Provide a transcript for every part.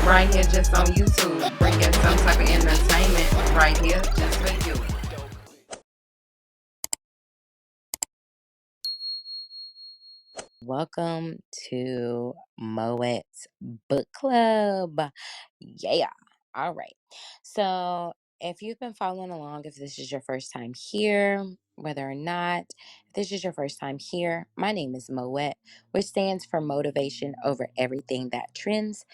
right here just on YouTube, bringing some type of entertainment right here just for you. Welcome to Moett's Book Club. Yeah. All right. So, if you've been following along, if this is your first time here, whether or not if this is your first time here, my name is Moett, which stands for Motivation Over Everything That Trends.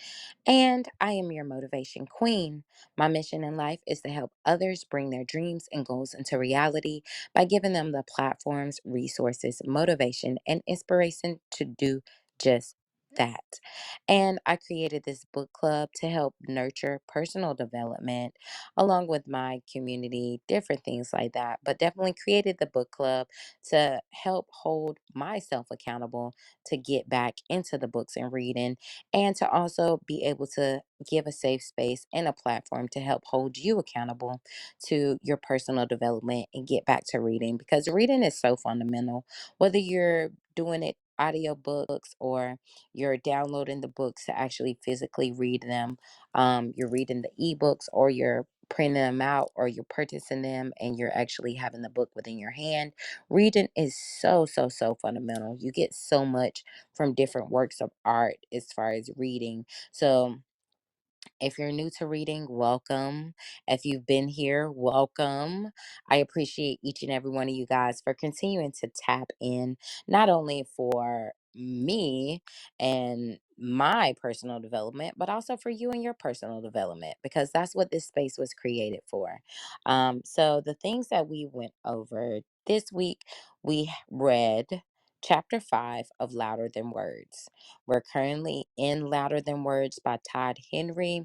And I am your motivation queen. My mission in life is to help others bring their dreams and goals into reality by giving them the platforms, resources, motivation, and inspiration to do just that. And I created this book club to help nurture personal development along with my community, different things like that. But definitely created the book club to help hold myself accountable to get back into the books and reading, and to also be able to give a safe space and a platform to help hold you accountable to your personal development and get back to reading, because reading is so fundamental, whether you're doing it audio books or you're downloading the books to actually physically read them, you're reading the ebooks or you're printing them out or you're purchasing them and you're actually having the book within your hand. Reading is so fundamental. You get so much from different works of art as far as reading. So, if you're new to reading, welcome. If you've been here, welcome. I appreciate each and every one of you guys for continuing to tap in, not only for me and my personal development, but also for you and your personal development, because that's what this space was created for. So, the things that we went over this week, we read chapter 5 of Louder Than Words. We're currently in Louder Than Words by Todd Henry.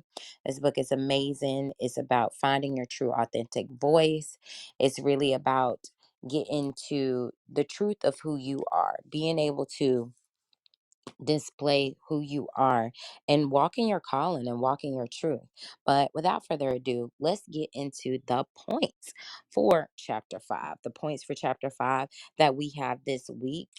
This book is amazing. It's about finding your true, authentic voice. It's really about getting to the truth of who you are, being able to display who you are and walking your calling and walking your truth. But without further ado, let's get into the points for chapter 5. The points for chapter 5 that we have this week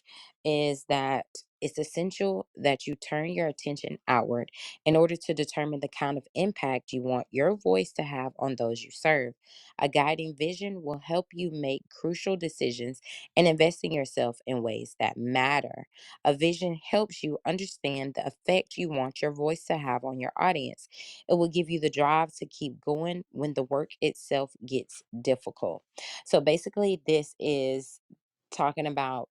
is that it's essential that you turn your attention outward in order to determine the kind of impact you want your voice to have on those you serve. A guiding vision will help you make crucial decisions and invest in yourself in ways that matter. A vision helps you understand the effect you want your voice to have on your audience. It will give you the drive to keep going when the work itself gets difficult. So basically, this is talking about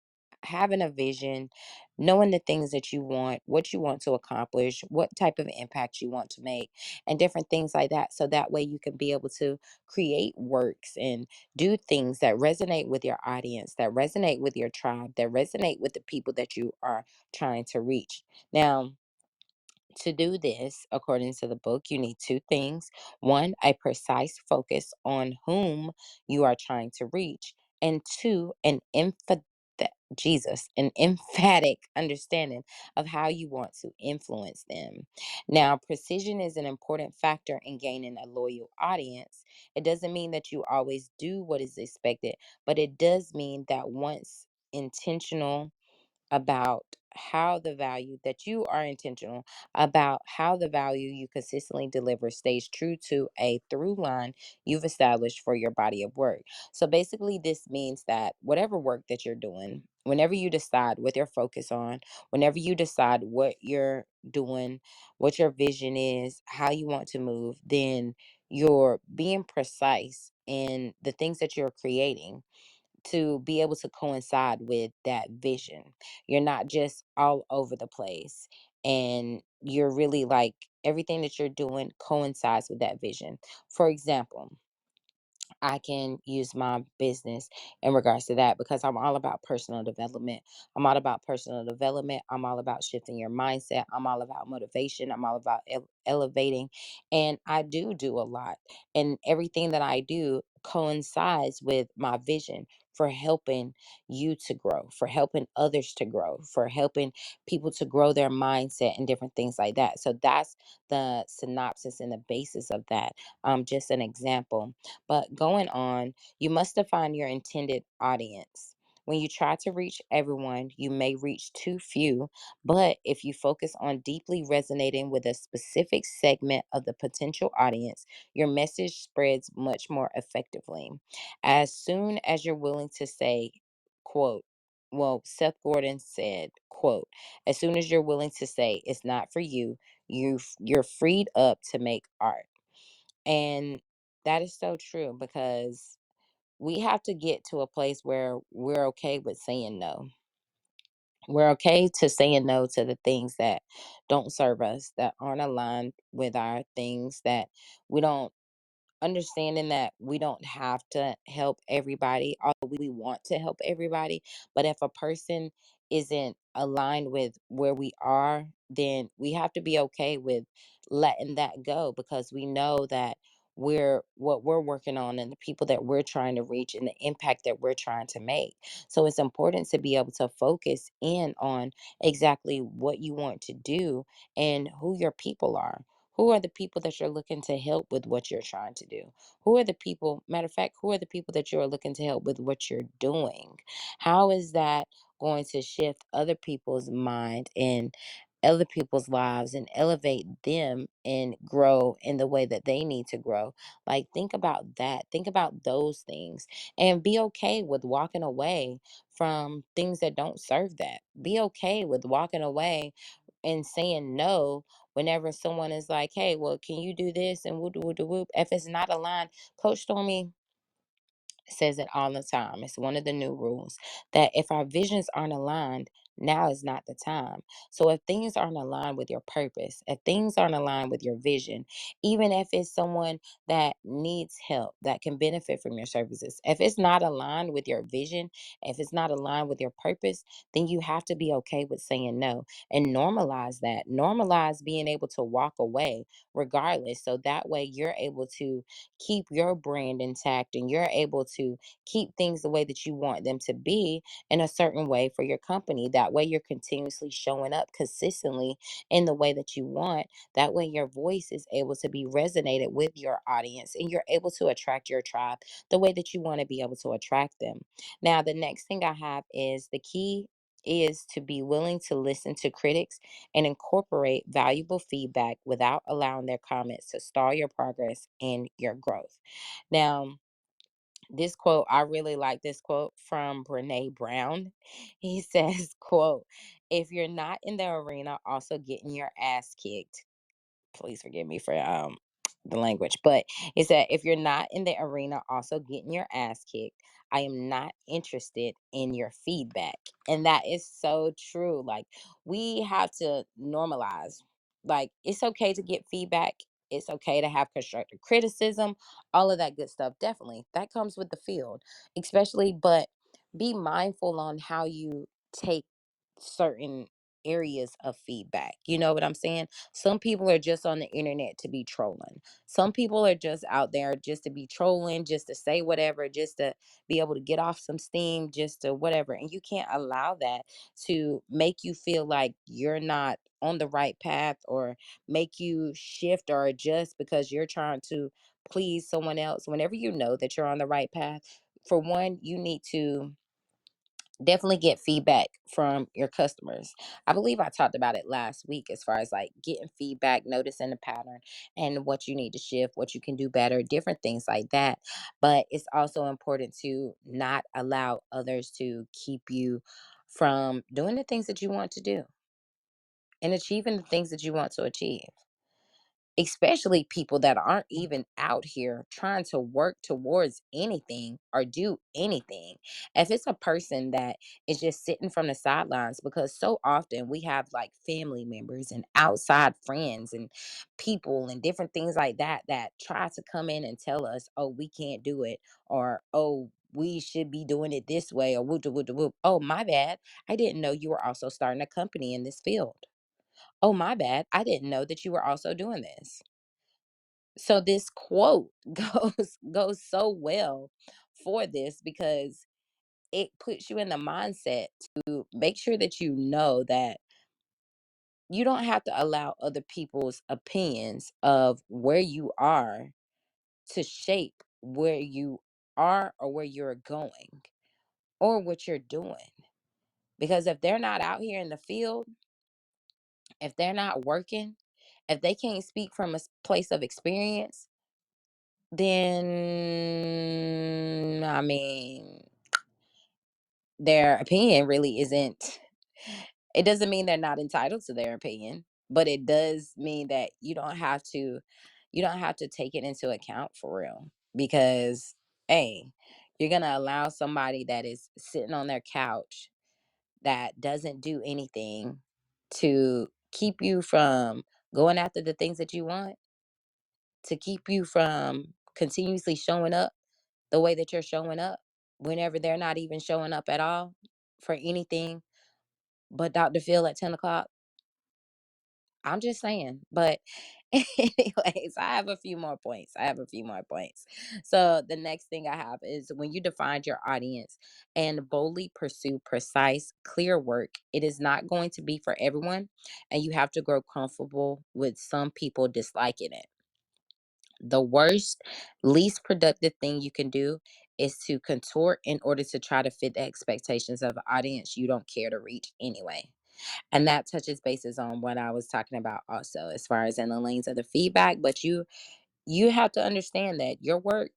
having a vision, knowing the things that you want, what you want to accomplish, what type of impact you want to make, and different things like that. So that way you can be able to create works and do things that resonate with your audience, that resonate with your tribe, that resonate with the people that you are trying to reach. Now, to do this, according to the book, you need two things. One, a precise focus on whom you are trying to reach, and two, an emphatic understanding of how you want to influence them. Now, precision is an important factor in gaining a loyal audience. It doesn't mean that you always do what is expected, but it does mean that once intentional about how the value that you are intentional about how the value you consistently deliver stays true to a through line you've established for your body of work. So basically, this means that whatever work that you're doing, whenever you decide what you're focused on, whenever you decide what you're doing, what your vision is, how you want to move, then you're being precise in the things that you're creating to be able to coincide with that vision. You're not just all over the place, and you're really like everything that you're doing coincides with that vision. For example, I can use my business in regards to that because I'm all about personal development. I'm all about personal development. I'm all about shifting your mindset. I'm all about motivation. I'm all about elevating. And I do a lot. And everything that I do coincides with my vision for helping you to grow, for helping others to grow, for helping people to grow their mindset and different things like that. So that's the synopsis and the basis of that. Just an example. But going on, you must define your intended audience. When you try to reach everyone, you may reach too few, but if you focus on deeply resonating with a specific segment of the potential audience, your message spreads much more effectively. As soon as you're willing to say, quote, well, Seth Gordon said, quote, as soon as you're willing to say it's not for you, you're freed up to make art. And that is so true because we have to get to a place where we're okay with saying no. We're okay to saying no to the things that don't serve us, that aren't aligned with our things, that we don't understanding that we don't have to help everybody, although we want to help everybody. But if a person isn't aligned with where we are, then we have to be okay with letting that go because we know that we're what we're working on and the people that we're trying to reach and the impact that we're trying to make. So it's important to be able to focus in on exactly what you want to do and who your people are. Who are the people that you're looking to help with what you're trying to do? Who are the people, matter of fact, who are the people that you're looking to help with what you're doing? How is that going to shift other people's mind and other people's lives and elevate them and grow in the way that they need to grow? Like, think about that. Think about those things and be okay with walking away from things that don't serve that. Be okay with walking away and saying no whenever someone is like, hey, well, can you do this? And whoop, whoop, whoop. If it's not aligned, Coach Stormy says it all the time. It's one of the new rules that if our visions aren't aligned, now is not the time. So if things aren't aligned with your purpose, if things aren't aligned with your vision, even if it's someone that needs help that can benefit from your services, if it's not aligned with your vision, if it's not aligned with your purpose, then you have to be okay with saying no and normalize that. Normalize being able to walk away regardless. So that way you're able to keep your brand intact and you're able to keep things the way that you want them to be in a certain way for your company. That way you're continuously showing up consistently in the way that you want. That way your voice is able to be resonated with your audience and you're able to attract your tribe the way that you want to be able to attract them. Now, the next thing I have is the key is to be willing to listen to critics and incorporate valuable feedback without allowing their comments to stall your progress and your growth. Now, this quote, I really like this quote from Brene Brown. He says, quote, if you're not in the arena also getting your ass kicked, please forgive me for the language, but it said if you're not in the arena also getting your ass kicked, I am not interested in your feedback. And that is so true. Like, we have to normalize, like, it's okay to get feedback, it's okay to have constructive criticism, all of that good stuff. Definitely that comes with the field, especially, but be mindful on how you take certain areas of feedback. You know what I'm saying? Some people are just on the internet to be trolling. Some people are just out there just to be trolling, just to say whatever, just to be able to get off some steam, just to whatever. And you can't allow that to make you feel like you're not on the right path or make you shift or adjust because you're trying to please someone else. Whenever you know that you're on the right path, for one, you need to definitely get feedback from your customers. I believe I talked about it last week as far as like getting feedback, noticing the pattern and what you need to shift, what you can do better, different things like that. But it's also important to not allow others to keep you from doing the things that you want to do and achieving the things that you want to achieve, especially people that aren't even out here trying to work towards anything or do anything. If it's a person that is just sitting from the sidelines, because so often we have like family members and outside friends and people and different things like that that try to come in and tell us, oh, we can't do it, or oh, we should be doing it this way, or whoop, whoop, whoop. Oh, my bad. I didn't know you were also starting a company in this field. Oh, my bad. I didn't know that you were also doing this. So this quote goes so well for this because it puts you in the mindset to make sure that you know that you don't have to allow other people's opinions of where you are to shape where you are or where you're going, or what you're doing. Because if they're not out here in the field, if they're not working, if they can't speak from a place of experience, then I mean, their opinion really isn't, it doesn't mean they're not entitled to their opinion, but it does mean that you don't have to take it into account for real. Because hey, you're going to allow somebody that is sitting on their couch that doesn't do anything to keep you from going after the things that you want, to keep you from continuously showing up the way that you're showing up whenever they're not even showing up at all for anything but Dr. Phil at 10 o'clock. I'm just saying. But anyways, I have a few more points. I have a few more points. So the next thing I have is when you define your audience and boldly pursue precise, clear work, it is not going to be for everyone. And you have to grow comfortable with some people disliking it. The worst, least productive thing you can do is to contort in order to try to fit the expectations of an audience you don't care to reach anyway. And that touches bases on what I was talking about also, as far as in the lanes of the feedback. But you have to understand that your work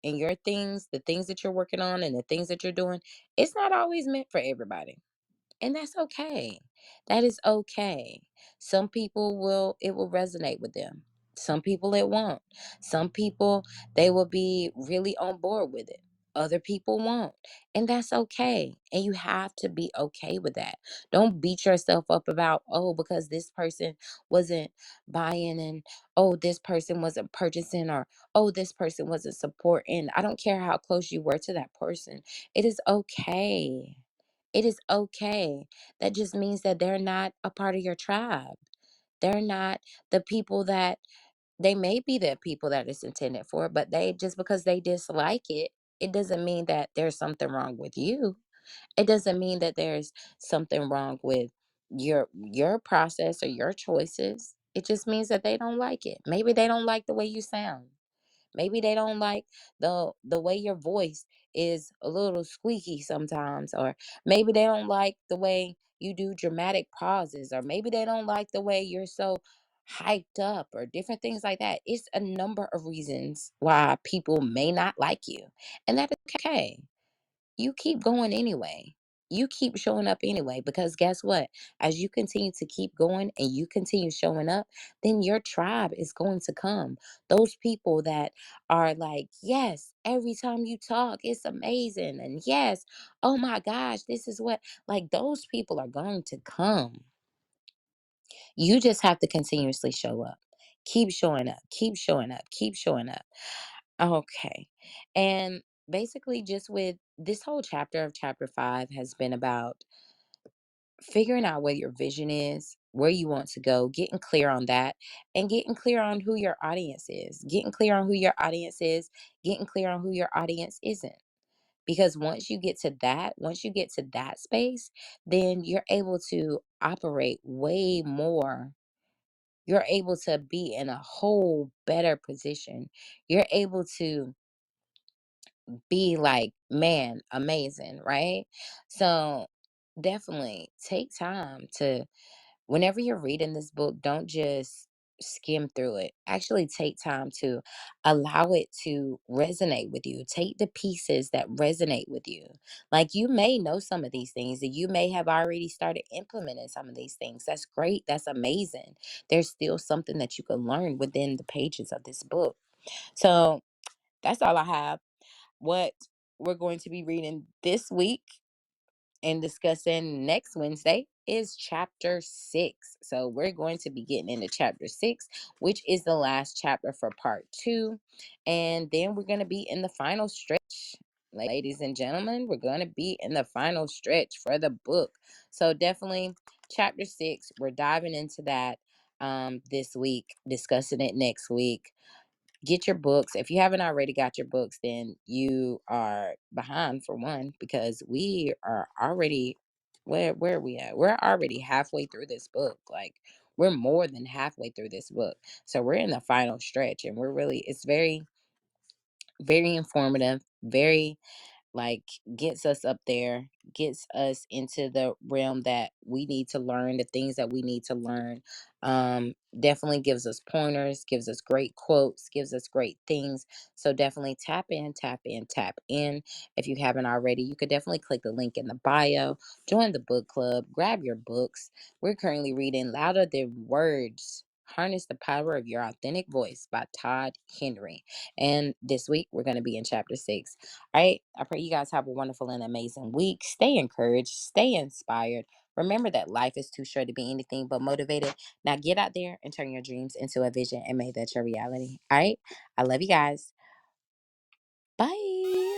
and your things, the things that you're working on and the things that you're doing, it's not always meant for everybody. And that's okay. That is okay. Some people will, it will resonate with them. Some people it won't. Some people, they will be really on board with it. Other people won't. And that's okay. And you have to be okay with that. Don't beat yourself up about, oh, because this person wasn't buying, and oh, this person wasn't purchasing, or oh, this person wasn't supporting. I don't care how close you were to that person. It is okay. It is okay. That just means that they're not a part of your tribe. They're not the people that, they may be the people that it's intended for, but they, just because they dislike it, it doesn't mean that there's something wrong with you. It doesn't mean that there's something wrong with your process or your choices. It just means that they don't like it. Maybe they don't like the way you sound. Maybe they don't like the way your voice is a little squeaky sometimes, or maybe they don't like the way you do dramatic pauses, or maybe they don't like the way you're so hyped up, or different things like that. It's a number of reasons why people may not like you, and that is okay. You keep going anyway. You keep showing up anyway, because guess what? As you continue to keep going and you continue showing up, then your tribe is going to come. Those people that are like, yes, every time you talk, it's amazing. And yes, oh my gosh, this is what, like, those people are going to come. You just have to continuously show up. Keep showing up, keep showing up, keep showing up. Okay. And basically, just with this whole chapter of chapter 5 has been about figuring out what your vision is, where you want to go, getting clear on that, and getting clear on who your audience is, getting clear on who your audience is, getting clear on who your audience isn't. Because once you get to that space, then you're able to operate way more. You're able to be in a whole better position. You're able to be like, man, amazing, right? So definitely take time to, whenever you're reading this book, don't just skim through it. Actually take time to allow it to resonate with you. Take the pieces that resonate with you. Like, you may know some of these things, and you may have already started implementing some of these things. That's great. That's amazing. There's still something that you can learn within the pages of this book. So that's all I have. What we're going to be reading this week and discussing next Wednesday is chapter 6. So we're going to be getting into chapter 6, which is the last chapter for part 2. And then we're going to be in the final stretch. Ladies and gentlemen, we're going to be in the final stretch for the book. So definitely chapter 6, we're diving into that this week, discussing it next week. Get your books. If you haven't already got your books, then you are behind, for one, because we are already, where are we at? We're already halfway through this book. Like, we're more than halfway through this book. So we're in the final stretch, and we're really, it's very, very informative, very like gets us up there, gets us into the realm that we need to learn, the things that we need to learn. Definitely gives us pointers, gives us great quotes, gives us great things. So definitely tap in, tap in, tap in. If you haven't already, you could definitely click the link in the bio, join the book club, grab your books. We're currently reading Louder Than Words. Harness the Power of Your Authentic Voice by Todd Henry. And this week we're going to be in chapter 6. All right. I pray you guys have a wonderful and amazing week. Stay encouraged, stay inspired. Remember that life is too short to be anything but motivated. Now get out there and turn your dreams into a vision and make that your reality. All right. I love you guys. Bye.